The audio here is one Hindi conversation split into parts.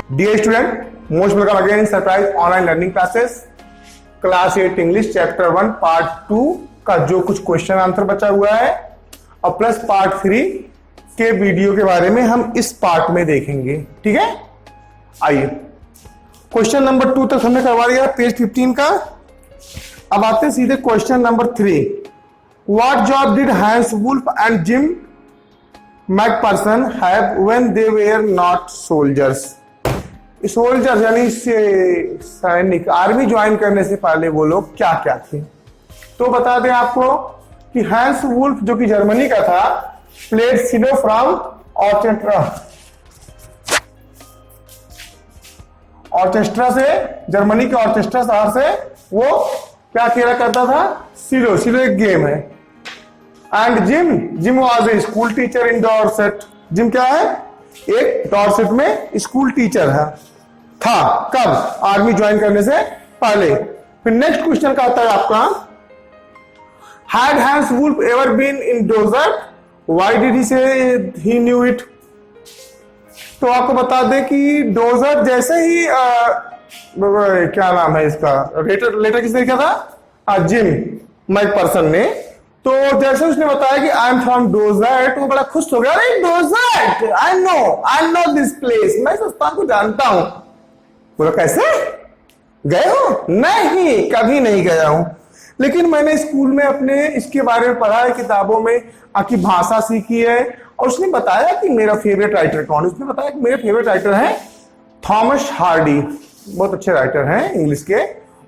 Dear student, most welcome again in Surprise Online Learning Classes, class 8 English chapter 1 part 2 का जो कुछ क्वेश्चन आंसर बचा हुआ है और प्लस पार्ट 3 के वीडियो के बारे में हम इस पार्ट में देखेंगे। ठीक है, आइए क्वेश्चन नंबर 2 तक हमने करवा दिया पेज 15 का। अब आते हैं सीधे question number 3। What job did Hans Wolf and Jim McPherson have when they were not soldiers. Soldiers यानी सैनिक, आर्मी ज्वाइन करने से पहले वो लोग क्या क्या थे। तो बता दें आपको कि हैंस वुल्फ जो कि जर्मनी का था, प्लेड सिलो फ्रॉम ऑर्केस्ट्रा से, जर्मनी के ऑर्केस्ट्रा शहर से वो क्या खेला करता था, सिलो। सिलो एक गेम है। And gym was a school teacher in Dorset. Gym क्या है, एक डॉर्सेट में स्कूल टीचर है, था। कब, आर्मी ज्वाइन करने से पहले। फिर नेक्स्ट क्वेश्चन का आता है आपका, had Hans Wolf ever been in desert, why did he say he knew it. तो आपको बता दें कि डोजर जैसे ही क्या नाम है इसका, लेटर किसने लिखा था, जिम मैकपर्सन ने। तो जैसे उसने बताया कि आई एम फ्रॉम डोजर्ट, वो बड़ा खुश हो गया, अरे डोजर्ट, आई नो दिस प्लेस, मैं इस स्थान को जानता हूं। बोला कैसे, गए हो? नहीं, कभी नहीं गया हूं, लेकिन मैंने स्कूल में अपने इसके बारे में पढ़ा है, किताबों में आकी भाषा सीखी है। और उसने बताया कि मेरा फेवरेट राइटर कौन है। उसने बताया कि मेरे फेवरेट राइटर हैं थॉमस हार्डी, बहुत अच्छे राइटर हैं इंग्लिश के।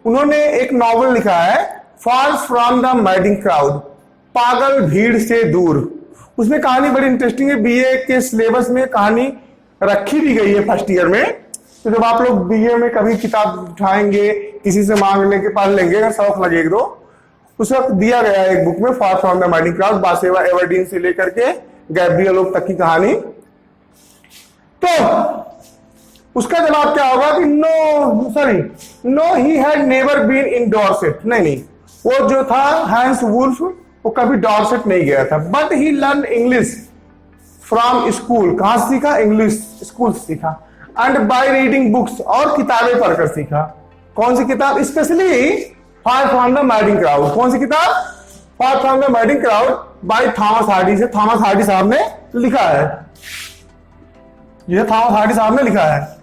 उन्होंने एक नॉवल लिखा है फार फ्रॉम द मैडिंग क्राउड, पागल भीड़ से दूर। उसमें कहानी बड़ी इंटरेस्टिंग है, बीए के सिलेबस में कहानी रखी भी गई है फर्स्ट ईयर में। तो जब आप लोग बीए में कभी किताब उठाएंगे, किसी से मांगने के पढ़ लेंगे, अगर शौक लगेगा तो उस वक्त दिया गया है एक बुक में, far from the madding crowd, Bathsheba Everdene से लेकर के गैब्रियल लोग तक की कहानी। तो उसका जवाब क्या होगा कि no he had never been in Dorset. नहीं, वो जो था हैंस वुल्फ, वो कभी डॉर्सेट नहीं गया था। But he learn English from school. कहां से सीखा, इंग्लिश स्कूल से सीखा। एंड बाय रीडिंग बुक्स, और किताबें पढ़कर सीखा। कौन सी किताब, specially far from the madding crowd. कौन सी किताब, फार from the madding crowd by Thomas Hardy से, थॉमस हार्डी साहब ने लिखा है। ये थॉमस हार्डी साहब ने लिखा है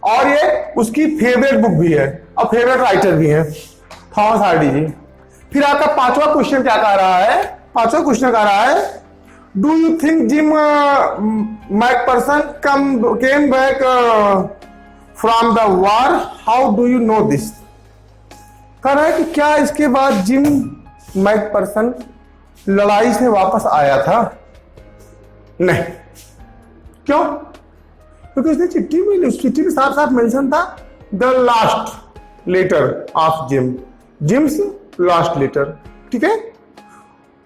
और ये उसकी फेवरेट बुक भी है और फेवरेट राइटर भी है थॉमस हार्डी जी। फिर आपका पांचवा क्वेश्चन क्या कह रहा है, पांचवा क्वेश्चन कह रहा है, do you think Jim McPherson came back from the war, how do you know this. कह रहा है कि क्या इसके बाद जिम मैकपर्सन लड़ाई से वापस आया था। नहीं, क्यों, क्योंकि उसने चिट्ठी में, उस चिट्ठी में साफ साफ मेंशन था the last letter of Jim's last letter. ठीक है।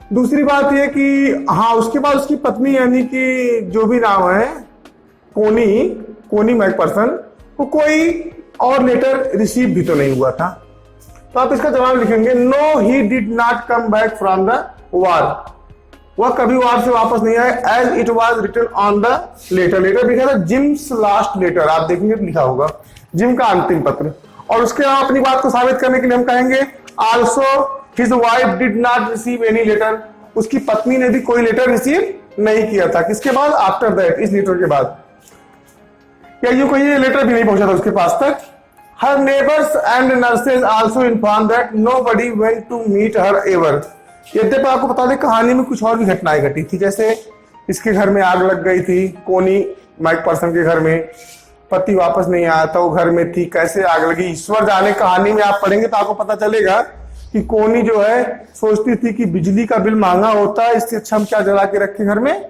दूसरी बात यह कि हाँ, उसके बाद उसकी पत्नी यानी कि जो भी नाम है कोनी मैकपर्सन, को कोई और लेटर रिसीव भी तो नहीं हुआ था। तो आप इसका जवाब लिखेंगे, no he did not come back from the war. वह कभी वार से वापस नहीं आया। As it was written on the letter लिखा था जिम्स लास्ट लेटर। आप देखेंगे लिखा होगा जिम का अंतिम पत्र। और उसके बाद अपनी बात को साबित करने के लिए हम कहेंगे, also his wife did not receive any letter. उसकी पत्नी ने भी कोई लेटर रिसीव नहीं किया था। किसके बाद, आफ्टर दैट, इस लेटर के बाद। या यूं कोई लेटर भी नहीं पहुंचा था उसके पास तक। Her neighbours and nurses also inform that nobody went to meet her ever. यद्यपि आपको बता दें कहानी में कुछ और भी घटनाएं घटी थी, जैसे इसके घर में आग लग गई थी, कोनी मैकपर्सन के घर में, पति वापस नहीं आया था, वो घर में थी, कैसे आग लगी ईश्वर जाने। कहानी में आप पढ़ेंगे तो आपको पता चलेगा कि कोनी जो है सोचती थी कि बिजली का बिल महंगा होता है, इससे अच्छा हम क्या जला के रखें घर में,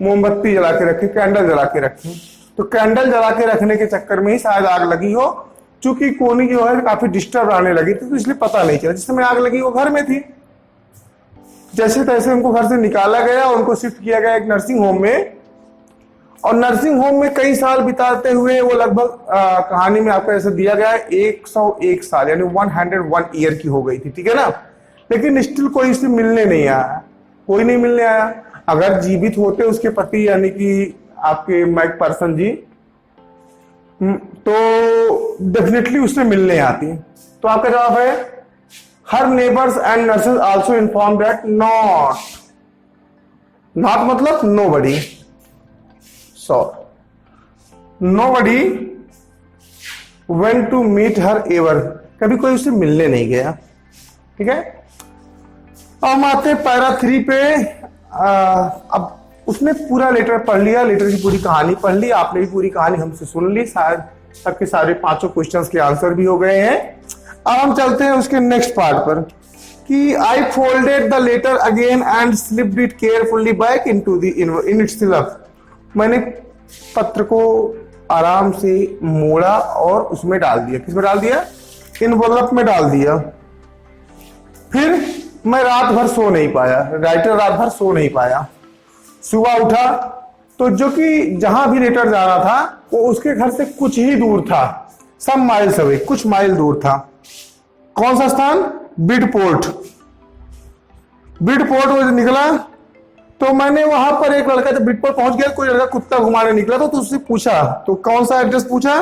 मोमबत्ती जला के रखें, कैंडल जला के रखें। तो कैंडल जला के रखने के चक्कर में ही शायद आग लगी हो। चूंकि कोनी जो है काफी डिस्टर्ब आने लगी थी, तो इसलिए पता नहीं चला। जिस समय आग लगी वो घर में थी। जैसे तैसे उनको घर से निकाला गया, उनको शिफ्ट किया गया एक नर्सिंग होम में। और नर्सिंग होम में कई साल बिताते हुए वो लगभग कहानी में आपको ऐसे दिया गया है 101 साल यानी 101 ईयर की हो गई थी। ठीक है ना। लेकिन स्टिल कोई इससे मिलने नहीं आया, कोई नहीं मिलने आया। अगर जीवित होते उसके पति यानी कि आपके मैकपर्सन जी, तो डेफिनेटली उससे मिलने आती। तो आपका जवाब है her neighbours and nurses also inform that not, not मतलब nobody, so nobody went to meet her ever, कभी कोई उससे मिलने नहीं गया। ठीक है, अब हम आते हैं पैरा 3 पे। अब उसने पूरा लेटर पढ़ लिया, लेटर की पूरी कहानी पढ़ ली, आपने भी पूरी कहानी हमसे सुन ली, शायद सबके सारे 5 क्वेश्चंस के आंसर भी हो गए हैं। अब हम चलते हैं उसके नेक्स्ट पार्ट पर कि I folded the letter again and slipped it carefully back into the in its slough, मैंने पत्र को आराम से मोड़ा और उसमें डाल दिया। किसमें डाल दिया? इनवॉल्व में डाल दिया। फिर मैं रात भर सो नहीं पाया, राइटर रात भर सो नहीं पाया। सुबह उठा तो जो कि जहां भी लेटर जा रहा था वो उसके घर से कुछ ही दूर था, सम माइल्स अवे, कुछ माइल दूर था। कौन सा स्थान? बिडपोर्ट। बिडपोर्ट वो निकला तो मैंने वहां पर एक लड़का जब बिडपोर्ट पहुंच गया, कोई लड़का कुत्ता घुमाने निकला तो उससे पूछा, तो कौन सा एड्रेस पूछा?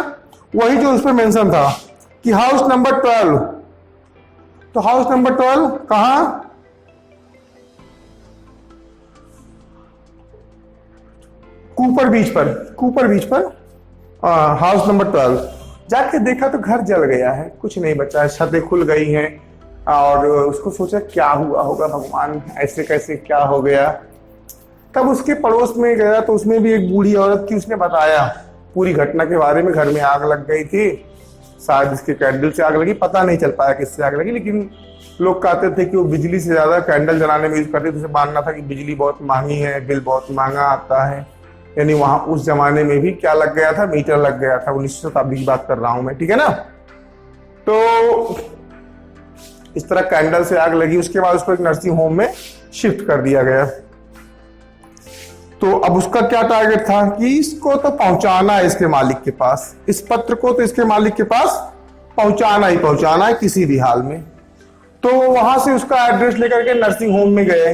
वही जो उस पर मेंशन था कि हाउस नंबर 12। तो हाउस नंबर 12 कहां? कूपर बीच पर, कूपर बीच पर हाउस नंबर 12। जाके देखा तो घर जल गया है, कुछ नहीं बचा है, छतें खुल गई हैं। और उसको सोचा क्या हुआ होगा भगवान, ऐसे कैसे क्या हो गया। तब उसके पड़ोस में गया तो उसमें भी एक बूढ़ी औरत थी, उसने बताया पूरी घटना के बारे में। घर में आग लग गई थी, शायद इसके कैंडल से आग लगी, पता नहीं चल पाया किससे आग लगी, लेकिन लोग कहते थे कि वो बिजली से ज्यादा कैंडल जलाने में यूज करते थे। उसे मानना था कि बिजली बहुत महंगी है, बिल बहुत महंगा आता है। यानी वहां उस जमाने में भी क्या लग गया था? मीटर लग गया था। 1900 शताब्दी की बात कर रहा हूं मैं, ठीक है ना। तो इस तरह कैंडल से आग लगी, उसके बाद उसको एक नर्सिंग होम में शिफ्ट कर दिया गया। तो अब उसका क्या टारगेट था कि इसको तो पहुंचाना है इसके मालिक के पास, इस पत्र को तो इसके मालिक के पास पहुंचाना ही पहुंचाना है किसी भी हाल में। तो वहां से उसका एड्रेस लेकर के नर्सिंग होम में गए,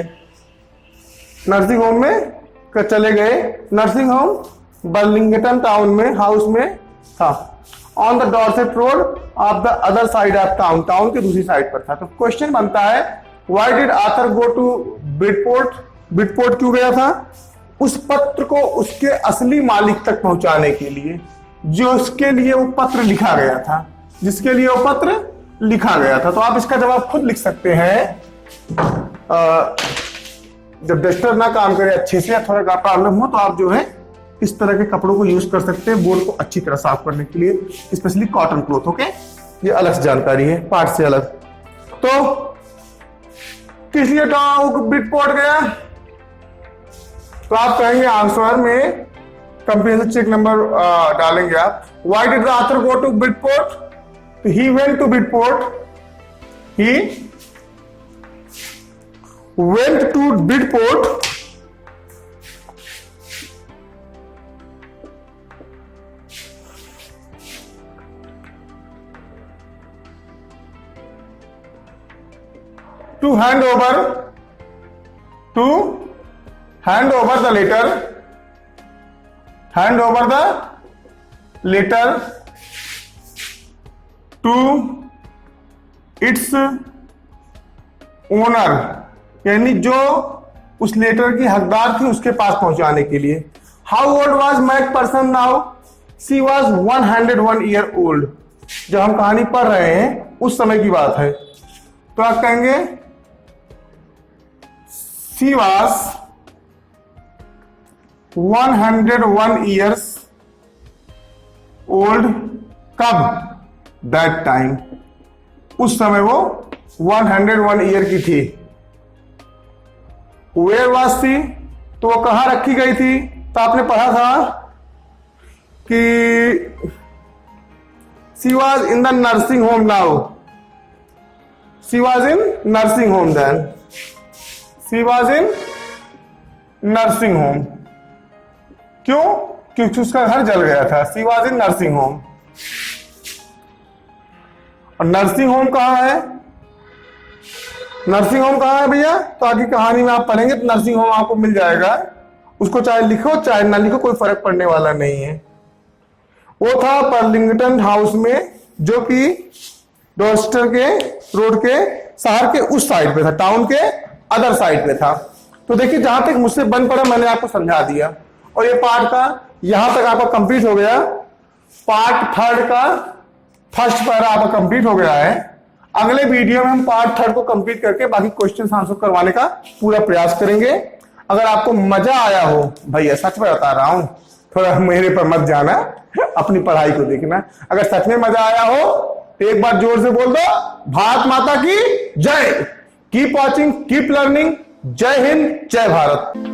नर्सिंग होम में चले गए। नर्सिंग होम बर्लिंगटन टाउन में, हाउस में था, on the Dorset road of the other side of town, town के दूसरी साइड पर था। तो क्वेश्चन बनता है why did Arthur go to Bidport? Bidport क्यों गया था? उस पत्र को उसके असली मालिक तक पहुंचाने के लिए, जो उसके लिए वो पत्र लिखा गया था, जिसके लिए वो पत्र लिखा गया था। तो आप इसका जवाब खुद लिख सकते हैं। जब डस्टर ना काम करे अच्छे से या थोड़ा प्रॉब्लम हो तो आप जो है इस तरह के कपड़ों को यूज कर सकते हैं बोर्ड को अच्छी तरह साफ करने के लिए, स्पेशली कॉटन क्लॉथ। ओके, ये अलग से जानकारी है, पार्ट से अलग। तो किस लिए बिडपोर्ट गया? तो आप कहेंगे आंसर में कंप्रीहेंसिव चेक नंबर डालेंगे आप। Why did the author go to Bidport? तो he went to Bidport, he went to Bidport to hand over the letter, hand over the letter to its owner, यानी जो उस लेटर की हकदार थी उसके पास पहुंचाने के लिए। How old was Macpherson now? She was 101 year old. जब हम कहानी पढ़ रहे हैं उस समय की बात है। तो आप कहेंगे सी वॉज 101 ईयर्स ओल्ड। कब? दैट टाइम, उस समय वो 101 ईयर की थी। वेयर वाज सी? तो वो कहां रखी गई थी? तो आपने पढ़ा था कि she was in the nursing home now, she was in nursing home then, she was in nursing home. क्यों? क्योंकि उसका घर जल गया था। She was in nursing home. और नर्सिंग होम कहां है? नर्सिंग होम कहां है भैया? तो आगे कहानी में आप पढ़ेंगे तो नर्सिंग होम आपको मिल जाएगा। उसको चाहे लिखो चाहे ना लिखो कोई फर्क पड़ने वाला नहीं है। वो था पर्लिंगटन हाउस में, जो कि डॉर्सेटर के रोड के शहर के उस साइड पे था, टाउन के अदर साइड पे था। तो देखिए जहां तक मुझसे बन पड़ा मैंने आपको समझा दिया, और ये पार्ट का यहां तक आपका कंप्लीट हो गया। पार्ट थर्ड का फर्स्ट पैरा आपका कंप्लीट हो गया है। अगले वीडियो में हम पार्ट थर्ड को कंप्लीट करके बाकी क्वेश्चन आंसर करवाने का पूरा प्रयास करेंगे। अगर आपको मजा आया हो, भैया सच में बता रहा हूं, थोड़ा मेरे पर मत जाना, अपनी पढ़ाई को देखना। अगर सच में मजा आया हो तो एक बार जोर से बोल दो, भारत माता की जय। Keep watching, keep learning. जय हिंद, जय भारत।